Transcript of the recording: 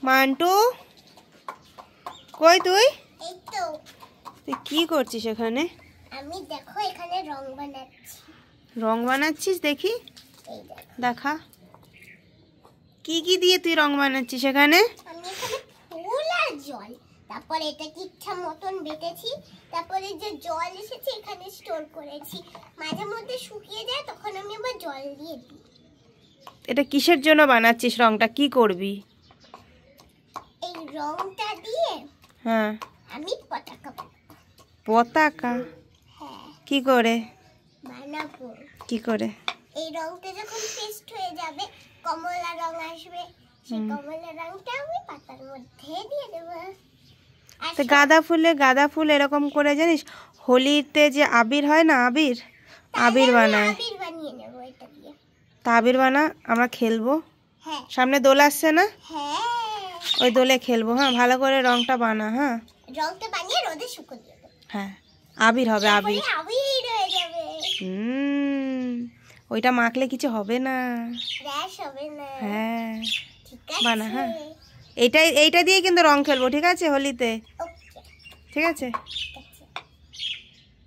Mantoux কই তুই? এই তো। তুই কি করছিস এখানে? আমি দেখো এখানে রং বানাচ্ছি। রং বানাচ্ছিস দেখি? এই দেখো। দেখা কি কি দিয়ে তুই রং বানাচ্ছিস এখানে? আমি এখানে ফুল আর জল, তারপর এটাকে ইচ্ছা মতন বেটেছি, তারপরে যে জল এসেছে এখানে স্টোর করেছি, মাঝে মধ্যে শুকিয়ে যায় তখন আমি আবার জল দিয়ে দিই। এটা কিসের জন্য বানাচ্ছিস রংটা? কি করবি? এই রংটা দিয়ে হ্যাঁ আমি পতাকা বানাবো। পতাকা? হ্যাঁ কি করে বানাবো। কি করে? এই রংটা যখন পেস্ট হয়ে যাবে কমলা রং আসবে, সেই কমলা রংটা আমি পাতার মধ্যে দিয়ে দেবো। আর তো গাঁদা ফুল এরকম করে জানিস হোলিতে যে আবির হয় না, আবির বানায়। আবির বানিয়ে নেবো এটা দিয়ে। তা আবির বানা, আমরা খেলবো। হ্যাঁ সামনে দোল আসছে না, হ্যাঁ ওই দোলে খেলবো। হ্যাঁ ভালো করে রংটা বানা। হ্যাঁ রংটা বানিয়ে রোদে শুকিয়ে দেবো। হ্যাঁ আবির হবে, আবির। আবির হয়ে যাবে। ওইটা মাখলে কিছু হবে না। র্যাশ হবে না। হ্যাঁ ঠিক আছে বানা। হ্যাঁ এইটা দিয়ে কিন্তু রং খেলবো, ঠিক আছে, হোলিতে। ওকে ঠিক আছে।